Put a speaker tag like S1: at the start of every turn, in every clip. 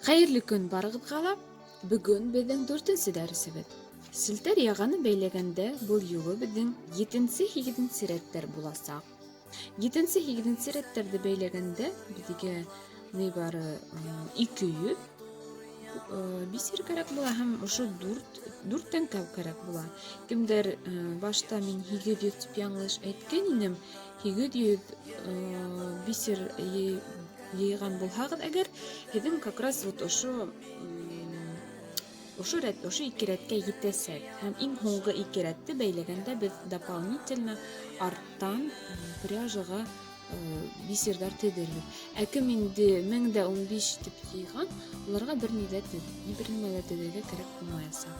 S1: Хәерле көн барыгызга. Бүген безнең 4нче дәресебез. Селтәр яганы бәйләгәндә бу юлы безнең 7-8 рәттәр булачак. 7-8 рәттәрне бәйләгәндә безгә нибары 200 бисер кирәк була һәм ошо 4 тәңкә кирәк була. Кемдер башта мин 800 дип яңлыш әйткән идем. 800 бисер йыйган булһагыз әгәр, һеҙҙең как раз вот ошо ике рәткә етәсәк. Һәм иң һуңғы ике рәтте бәйләгәндә без дополнительно арттан пряжага бисердар тегербез. Ә кем инде 1015 дип йыйган, уларга бер нимә тегергә кирәк булмаясак.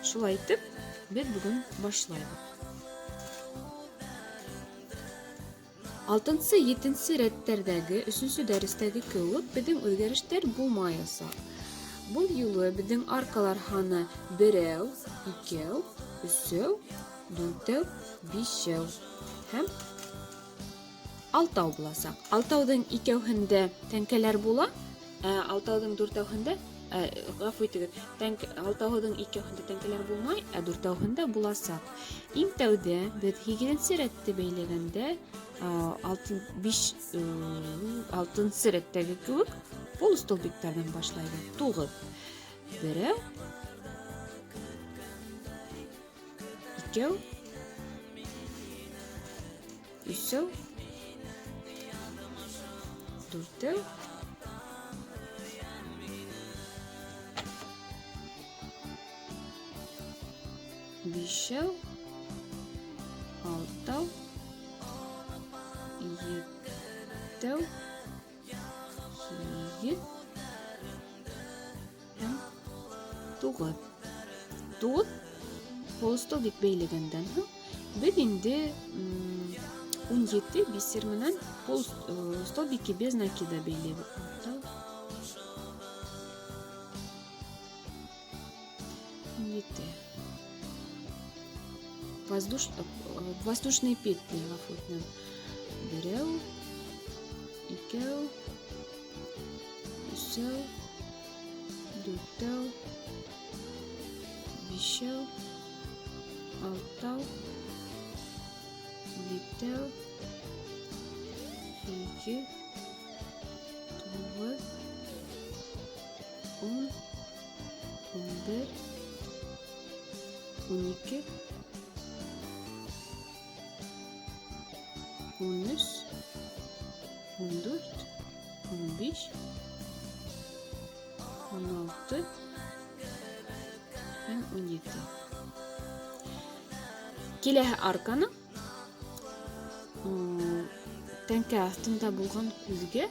S1: Шулай итеп, без бүген башлайбыз. 6-7 рәттәрдәге 3-нче дәрестәге кебек безнең үзгәрештәр булмаясак. Бу юлы безнең аркалар ханы 1, 2, 3, 4, 5 һәм 6 буласак. 6-ның 2-һендә тәңкәләр була, 6-ның 4-һендә гафу итегез, 6-ның 2-һендә тәңкәләр булмай, 4-һендә буласак. Иң тәүдә без 8-нче рәтте бәйләгәндә 6-нчы рәттәге кебек полустолбиктардан башлайбыз. 9. 1, 2, 3, 4, 5, 6, 7, 8 һәм 9. 9 полустолбик бәйләгәндән без инде 17 бисер менән полустолбики без накида бәйләбез. 17. Воздушные петли гафу. 1, 2, 3, 4, 5, 6, 7, 8, 9, 10, 11, 12, 13, 14, 15, 16 һәм 17. Киләһе арканы тәңкә астында булган күзгә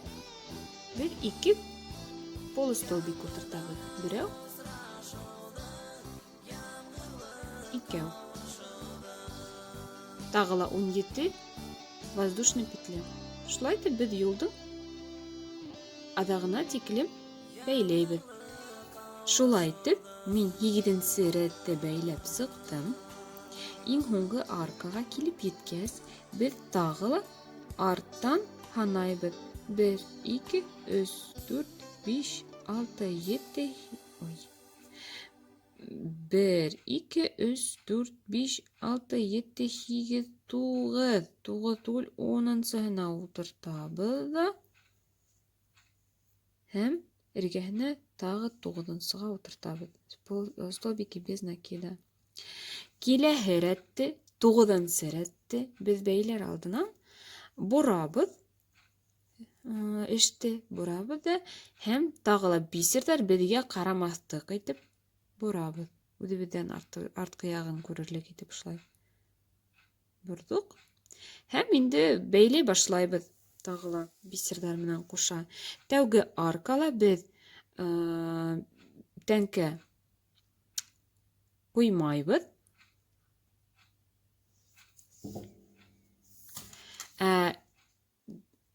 S1: бер 2 полустолбик утыртабыз. 1, 2. Тагыла 17 воздушный петля. Шулай итеп без юлдың адагына тиклем бәйләйбез. Шулай итеп мин 7-нче рәттә бәйләп сыктым. Иң һуңгы аркага килеп еткәс, без тагыла арттан ханайбыз. 1, 2, 3, 4, 5, 6, 7, 1, 2, 3, 4, 5, 6, 7, 8, 9. 9 түгел, 10-ны утыртабыз да. Һәм эргәһенә тагы 9-га утыртабыз. Столбики без накида. Киләһе рәтте, 9-нчы рәтте без бәйләр алдынан бурабыз. Эште бурабыз да һәм тагыла бисердар безгә карамастык итеп бурабыз. Үзебездән арткы ягын күрерлек итеп шулай. Бурдык. Һәм инде бәйләй башлайбыз тагыла бисердар менән куша. Тәүге аркала без тәңкә куймайбыз.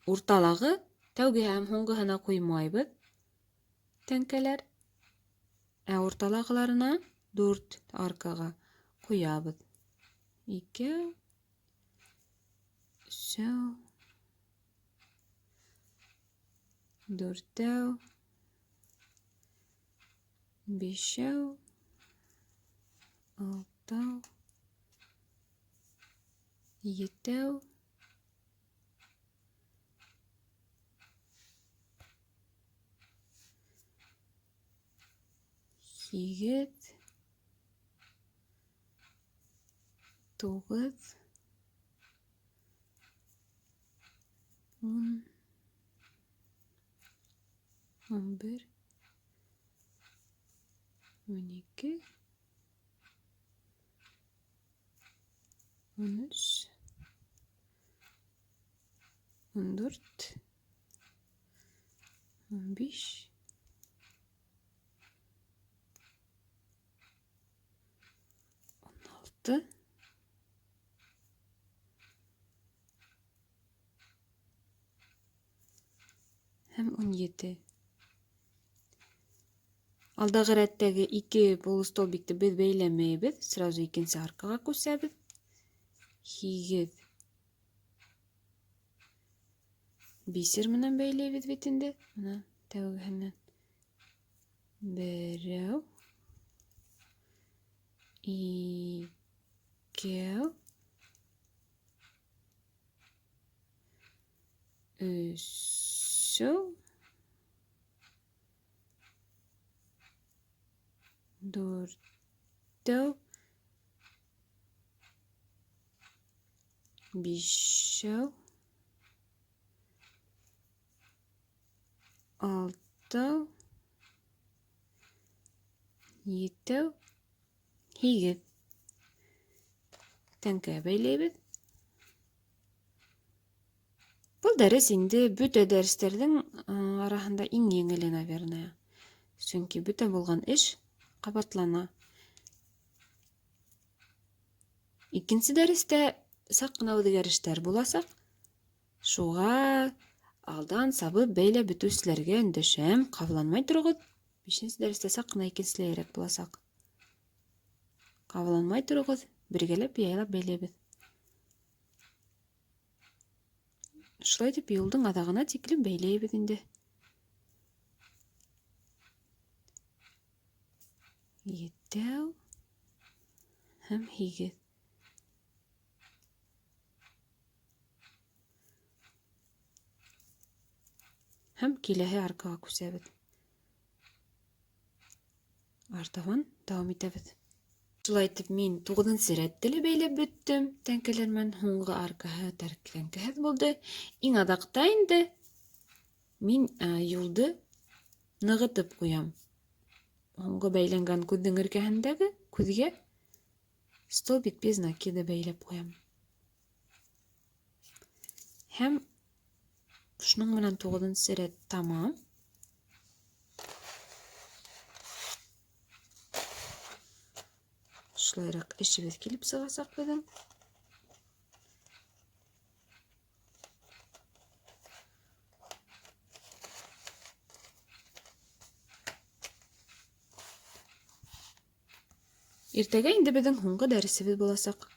S1: Урталагы тәүге һәм һуңгыһына куймайбыз тәңкәләр. Урталагыларына 4 аркага куябыз. 2, 3, 4, Бишәү, алтау, етәү, һигеҙ, туғыҙ, 10, 11, 12, 13, 14, 15, 16, һәм 17. Алдағы рәттәге 2 полустолбикты беҙ бәйләмәйбеҙ, сразу икенсе аркаға күсәбеҙ. Һигеҙ бисер менән бәйләйбеҙ бит инде. Мына тәүгеһенән. Берәү, икәү, өсөү, дүртәү, бишәү, алтау, етәү, һигеҙ. Тәңкәгә бәйләйбеҙ. Был дәрес инде бөтә дәрестәрҙең араһында иң еңеле, наверное. Сөнки бөтә булған эш ҡабатлана. Икенсе дәрестә саҡ ҡына үҙгәрештәр буласаҡ. Шуға алдан сабып бәйләп бөтөүселәргә өндәшәм, ҡабаланмай тороғоҙ. 5-нсе дәрестә саҡ ҡына икенселәйерәк буласаҡ. Ҡабаланмай тороғоҙ, бергәләп яйлап бәйләйбеҙ. Шулай итеп, юлдың аҙағына тиклем бәйләйбеҙ инде. Етәү һәм һигеҙ. Һәм киләһе аркаға күсәбеҙ. Артабан дауам итәбеҙ. Шулай итеп, мин 9-нчы рәтте лә бәйләп бөттөм. Тәңкәләр менән һуңғы аркаһы тәңкәһеҙ булды. Иң аҙаҡта инде мин юлды нығытып ҡуям. Һуңғы бәйләнгән күҙҙең эргәһендәге күҙгә столбик без накида бәйләп ҡуям. Һәм шуның менән 9-нчы рәт тамам. Шулайыраҡ эшебеҙ килеп сығасаҡ беҙҙең. Иртәгә инде беҙҙең һуңғы дәресебеҙ буласаҡ.